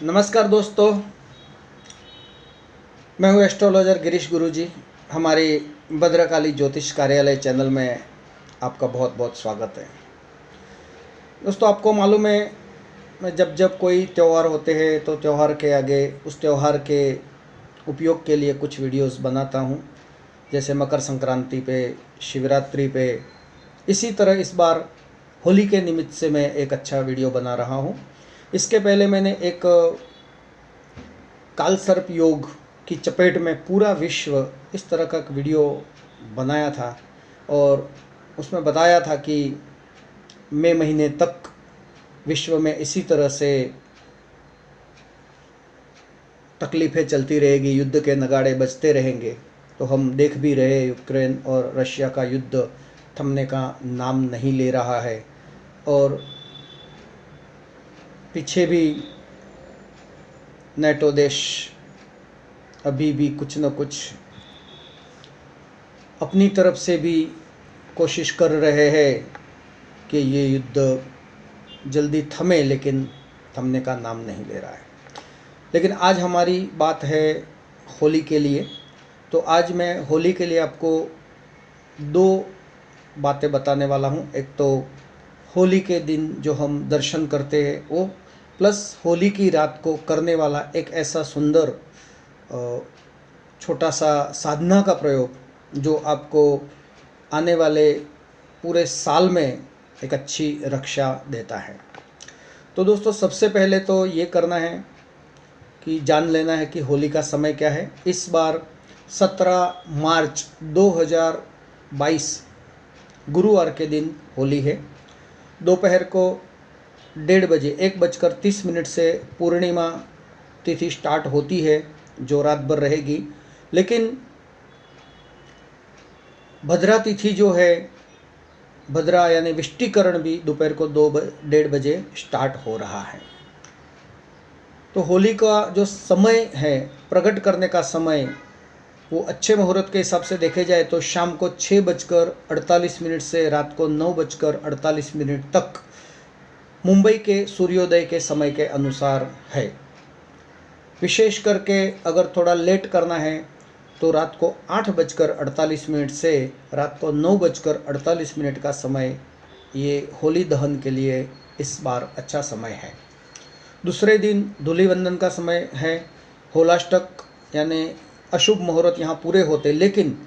नमस्कार दोस्तों, मैं हूँ एस्ट्रोलॉजर गिरीश गुरुजी। हमारी भद्रकाली ज्योतिष कार्यालय चैनल में आपका बहुत बहुत स्वागत है। दोस्तों, आपको मालूम है, मैं जब जब कोई त्यौहार होते हैं तो त्यौहार के आगे उस त्यौहार के उपयोग के लिए कुछ वीडियोस बनाता हूँ। जैसे मकर संक्रांति पे, शिवरात्रि पे। इसी तरह इस बार होली के निमित्त से मैं एक अच्छा वीडियो बना रहा हूँ। इसके पहले मैंने एक कालसर्प योग की चपेट में पूरा विश्व इस तरह का एक वीडियो बनाया था और उसमें बताया था कि मई महीने तक विश्व में इसी तरह से तकलीफ़ें चलती रहेगी, युद्ध के नगाड़े बजते रहेंगे। तो हम देख भी रहे, यूक्रेन और रशिया का युद्ध थमने का नाम नहीं ले रहा है और पीछे भी नेटो देश अभी भी कुछ न कुछ अपनी तरफ से भी कोशिश कर रहे हैं कि ये युद्ध जल्दी थमे, लेकिन थमने का नाम नहीं ले रहा है। लेकिन आज हमारी बात है होली के लिए। तो आज मैं होली के लिए आपको दो बातें बताने वाला हूँ। एक तो होली के दिन जो हम दर्शन करते हैं वो, प्लस होली की रात को करने वाला एक ऐसा सुंदर छोटा सा साधना का प्रयोग जो आपको आने वाले पूरे साल में एक अच्छी रक्षा देता है। तो दोस्तों, सबसे पहले तो ये करना है कि जान लेना है कि होली का समय क्या है। इस बार 17 मार्च 2022 गुरुवार के दिन होली है। दोपहर को 1:30 बजे 1:30 से पूर्णिमा तिथि स्टार्ट होती है, जो रात भर रहेगी। लेकिन भद्रा तिथि जो है, भद्रा यानी विष्टिकरण भी दोपहर को 2-1:30 बजे स्टार्ट हो रहा है। तो होली का जो समय है, प्रकट करने का समय, वो अच्छे मुहूर्त के हिसाब से देखे जाए तो शाम को 6:48 से रात को 9:48 तक मुंबई के सूर्योदय के समय के अनुसार है। विशेष करके अगर थोड़ा लेट करना है तो रात को 8:48 से रात को 9:48 का समय ये होली दहन के लिए इस बार अच्छा समय है। दूसरे दिन धूलिवंदन का समय है। होलाष्टक यानी अशुभ मुहूर्त यहाँ पूरे होते, लेकिन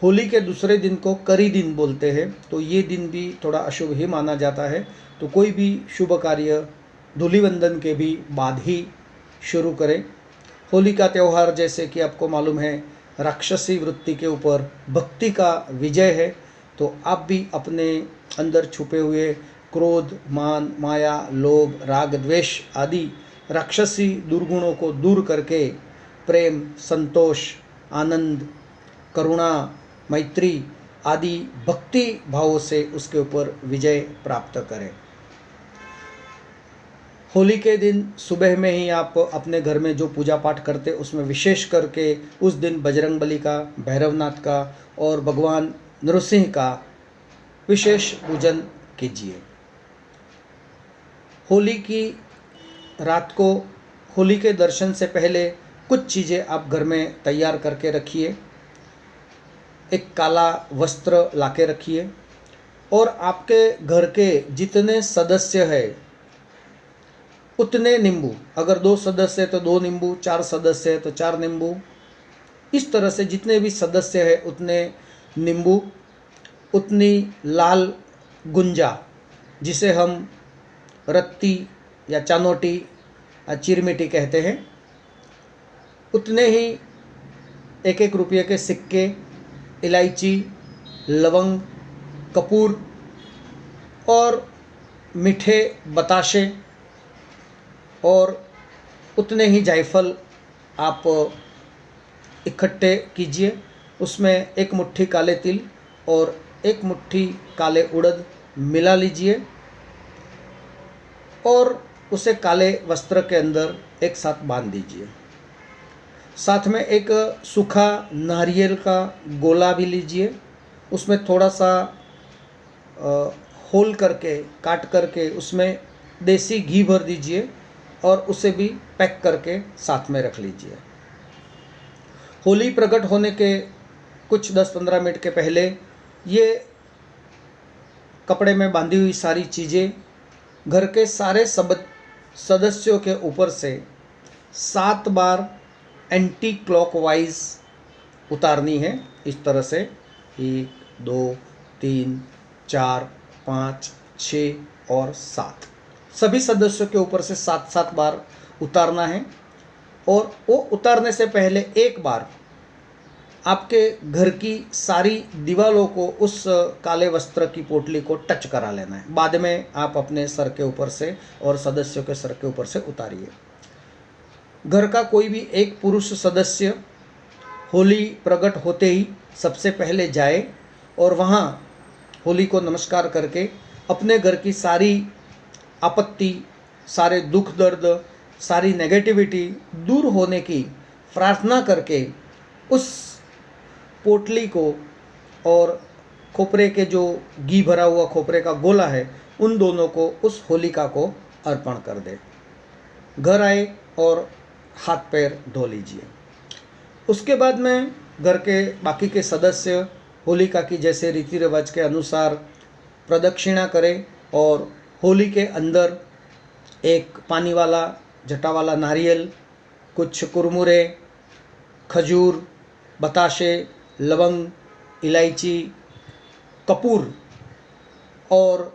होली के दूसरे दिन को करी दिन बोलते हैं, तो ये दिन भी थोड़ा अशुभ ही माना जाता है। तो कोई भी शुभ कार्य धूलिवंदन के भी बाद ही शुरू करें। होली का त्यौहार, जैसे कि आपको मालूम है, राक्षसी वृत्ति के ऊपर भक्ति का विजय है। तो आप भी अपने अंदर छुपे हुए क्रोध, मान, माया, लोभ, राग, द्वेष आदि राक्षसी दुर्गुणों को दूर करके प्रेम, संतोष, आनंद, करुणा, मैत्री आदि भक्ति भावों से उसके ऊपर विजय प्राप्त करें। होली के दिन सुबह में ही आप अपने घर में जो पूजा पाठ करते उसमें विशेष करके उस दिन बजरंगबली का, भैरवनाथ का और भगवान नृसिंह का विशेष पूजन कीजिए। होली की रात को, होली के दर्शन से पहले कुछ चीज़ें आप घर में तैयार करके रखिए। एक काला वस्त्र लाके रखिए और आपके घर के जितने सदस्य हैं उतने नींबू, अगर 2 सदस्य है तो 2 नींबू, 4 सदस्य है तो 4 नींबू, इस तरह से जितने भी सदस्य हैं उतने नींबू, उतनी लाल गुंजा जिसे हम रत्ती या चानोटी या चिरमिटी कहते हैं, उतने ही 1-1 रुपये के सिक्के, इलायची, लवंग, कपूर और मीठे बताशे और उतने ही जायफल आप इकट्ठे कीजिए। उसमें 1 मुट्ठी काले तिल और 1 मुट्ठी काले उड़द मिला लीजिए और उसे काले वस्त्र के अंदर एक साथ बांध दीजिए। साथ में एक सूखा नारियल का गोला भी लीजिए। उसमें थोड़ा सा होल करके, काट करके उसमें देसी घी भर दीजिए और उसे भी पैक करके साथ में रख लीजिए। होली प्रकट होने के कुछ 10-15 मिनट के पहले ये कपड़े में बांधी हुई सारी चीज़ें घर के सारे सदस्यों के ऊपर से 7 बार एंटी क्लॉकवाइज उतारनी है। इस तरह से 1 2 3 4 5 6 और 7 सभी सदस्यों के ऊपर से 7-7 बार उतारना है। और वो उतारने से पहले एक बार आपके घर की सारी दीवारों को उस काले वस्त्र की पोटली को टच करा लेना है। बाद में आप अपने सर के ऊपर से और सदस्यों के सर के ऊपर से उतारिए। घर का कोई भी एक पुरुष सदस्य होली प्रकट होते ही सबसे पहले जाए और वहाँ होली को नमस्कार करके अपने घर की सारी आपत्ति, सारे दुख दर्द, सारी नेगेटिविटी दूर होने की प्रार्थना करके उस पोटली को और खोपरे के जो घी भरा हुआ खोपरे का गोला है उन दोनों को उस होलिका को अर्पण कर दे। घर आए और हाथ पैर धो लीजिए। उसके बाद में घर के बाकी के सदस्य होलिका की जैसे रीति रिवाज के अनुसार प्रदक्षिणा करें और होली के अंदर एक पानी वाला जटा वाला नारियल, कुछ कुरमुरे, खजूर, बताशे, लवंग, इलायची, कपूर और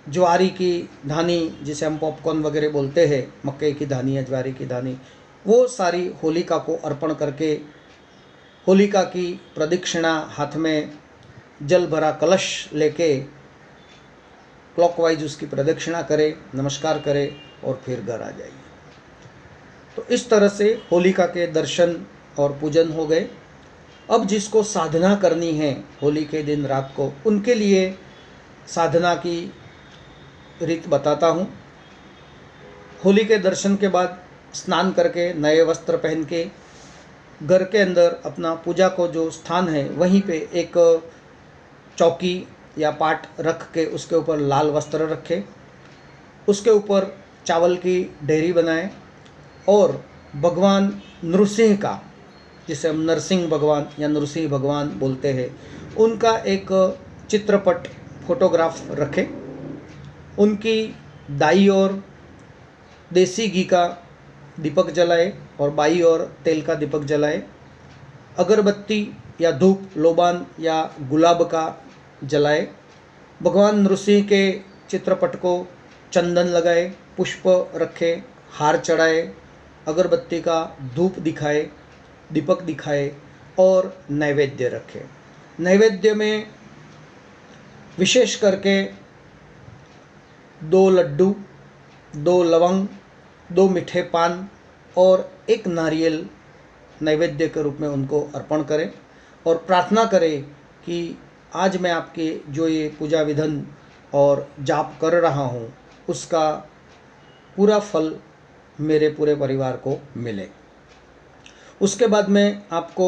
ज्वारी की धानी जिसे हम पॉपकॉर्न वगैरह बोलते हैं, मक्के की धानी या ज्वारी की धानी, वो सारी होलिका को अर्पण करके होलिका की प्रदक्षिणा हाथ में जल भरा कलश लेके क्लॉकवाइज उसकी प्रदक्षिणा करें, नमस्कार करें और फिर घर आ जाइए। तो इस तरह से होलिका के दर्शन और पूजन हो गए। अब जिसको साधना करनी है होली के दिन रात को, उनके लिए साधना की रीत बताता हूँ। होली के दर्शन के बाद स्नान करके नए वस्त्र पहन के घर के अंदर अपना पूजा को जो स्थान है वहीं पे एक चौकी या पाट रख के उसके ऊपर लाल वस्त्र रखें, उसके ऊपर चावल की ढेरी बनाएं और भगवान नृसिंह का, जिसे हम नरसिंह भगवान या नृसिंह भगवान बोलते हैं, उनका एक चित्रपट फोटोग्राफ रखें। उनकी दाई ओर देसी घी का दीपक जलाए और बाई ओर तेल का दीपक जलाए। अगरबत्ती या धूप, लोबान या गुलाब का जलाए। भगवान नृसिंह के चित्रपट को चंदन लगाए, पुष्प रखे, हार चढ़ाए, अगरबत्ती का धूप दिखाए, दीपक दिखाए और नैवेद्य रखे। नैवेद्य में विशेष करके 2 लड्डू, 2 लवंग, 2 मीठे पान और 1 नारियल नैवेद्य के रूप में उनको अर्पण करें और प्रार्थना करें कि आज मैं आपके जो ये पूजा विधान और जाप कर रहा हूँ उसका पूरा फल मेरे पूरे परिवार को मिले। उसके बाद में आपको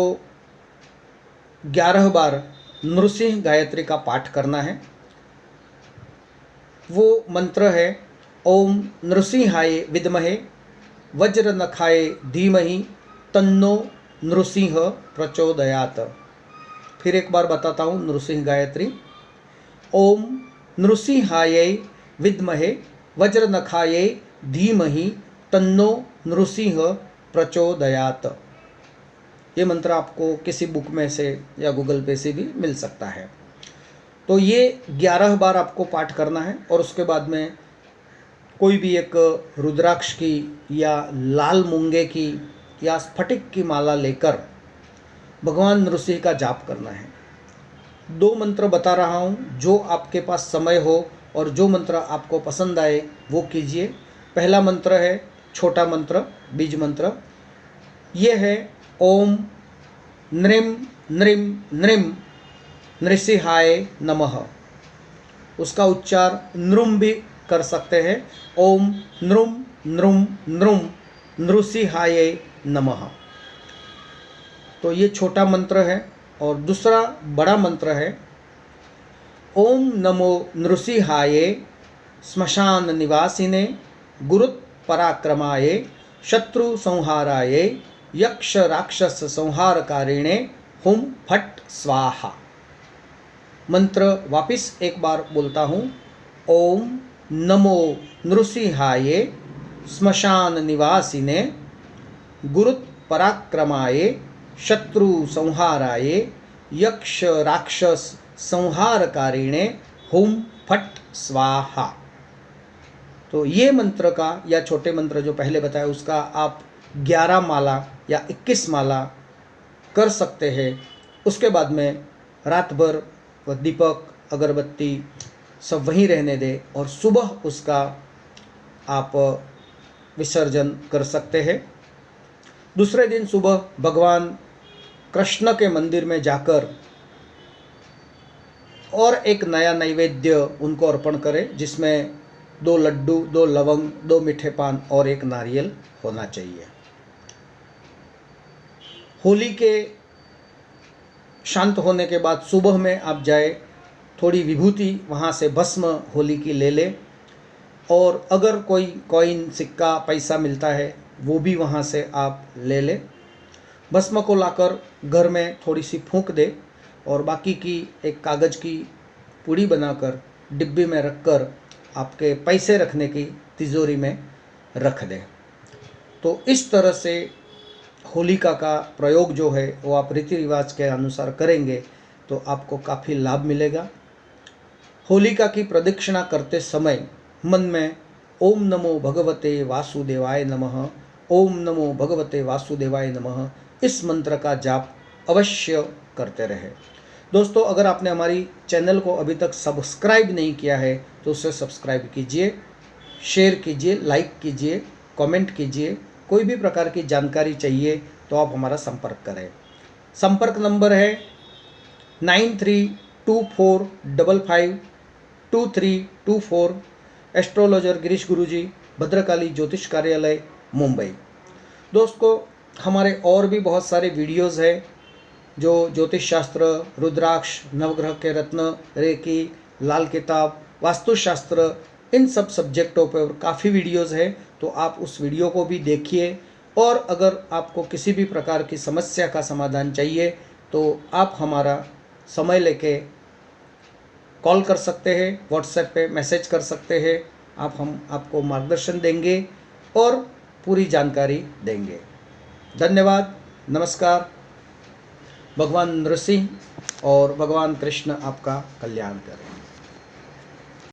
11 बार नृसिंह गायत्री का पाठ करना है। वो मंत्र है ओम नृसिंहाय विद्महे वज्रनखाय धीमहि तन्नो नृसिंह प्रचोदयात। फिर एक बार बताता हूँ नृसिंह गायत्री। ओम नृसिंहाय विद्महे वज्रनखाय धीमहि तन्नो नृसिंह प्रचोदयात। ये मंत्र आपको किसी बुक में से या गूगल पे से भी मिल सकता है। तो ये 11 बार आपको पाठ करना है और उसके बाद में कोई भी एक रुद्राक्ष की या लाल मूंगे की या स्फटिक की माला लेकर भगवान नृसिंह का जाप करना है। 2 मंत्र बता रहा हूँ, जो आपके पास समय हो और जो मंत्र आपको पसंद आए वो कीजिए। पहला मंत्र है छोटा मंत्र, बीज मंत्र। ये है ओम नृम नृम नृम नृसिंहाय नमः। उसका उच्चार नृम भी कर सकते हैं। ओम नृम नृम नृम नृसिंहाय नमः। तो ये छोटा मंत्र है। और दूसरा बड़ा मंत्र है ओम नमो नृसिंहाय श्मशान निवासिने गुरुत् पराक्रमाय शत्रु संहाराय यक्ष राक्षस संहारकारिणे हुम फट स्वाहा। मंत्र वापिस एक बार बोलता हूँ। ओम नमो नृसिंहाय श्मशान निवासिने गुरुत पराक्रमाय शत्रु संहाराय यक्ष राक्षस संहारकारिणे हुम फट स्वाहा। तो ये मंत्र का या छोटे मंत्र जो पहले बताया उसका आप 11 माला या 21 माला कर सकते हैं। उसके बाद में रात भर वह दीपक अगरबत्ती सब वहीं रहने दें और सुबह उसका आप विसर्जन कर सकते हैं। दूसरे दिन सुबह भगवान कृष्ण के मंदिर में जाकर और एक नया नैवेद्य उनको अर्पण करें, जिसमें 2 लड्डू, 2 लवंग, 2 मीठे पान और 1 नारियल होना चाहिए। होली के शांत होने के बाद सुबह में आप जाए, थोड़ी विभूति वहाँ से भस्म होली की ले ले, और अगर कोई कॉइन सिक्का पैसा मिलता है वो भी वहाँ से आप ले ले। भस्म को लाकर घर में थोड़ी सी फूंक दे और बाकी की एक कागज़ की पूड़ी बनाकर डिब्बी में रखकर आपके पैसे रखने की तिजोरी में रख दें। तो इस तरह से होलिका का प्रयोग जो है वो आप रीति रिवाज के अनुसार करेंगे तो आपको काफ़ी लाभ मिलेगा। होलिका की प्रदक्षिणा करते समय मन में ओम नमो भगवते वासुदेवाय नमः, ओम नमो भगवते वासुदेवाय नमः इस मंत्र का जाप अवश्य करते रहे। दोस्तों, अगर आपने हमारी चैनल को अभी तक सब्सक्राइब नहीं किया है तो उसे सब्सक्राइब कीजिए, शेयर कीजिए, लाइक कीजिए, कमेंट कीजिए। कोई भी प्रकार की जानकारी चाहिए तो आप हमारा संपर्क करें। संपर्क नंबर है 9324552324। एस्ट्रोलॉजर गिरीश गुरुजी, भद्रकाली ज्योतिष कार्यालय, मुंबई। दोस्तों, हमारे और भी बहुत सारे वीडियोज़ हैं जो ज्योतिष शास्त्र, रुद्राक्ष, नवग्रह के रत्न, रेकी, लाल किताब, वास्तुशास्त्र, इन सब सब्जेक्टों पर काफ़ी वीडियोज़ हैं। तो आप उस वीडियो को भी देखिए, और अगर आपको किसी भी प्रकार की समस्या का समाधान चाहिए तो आप हमारा समय लेके कॉल कर सकते हैं, व्हाट्सएप पे मैसेज कर सकते हैं। हम आपको मार्गदर्शन देंगे और पूरी जानकारी देंगे। धन्यवाद, नमस्कार। भगवान नृसिंह और भगवान कृष्ण आपका कल्याण करें।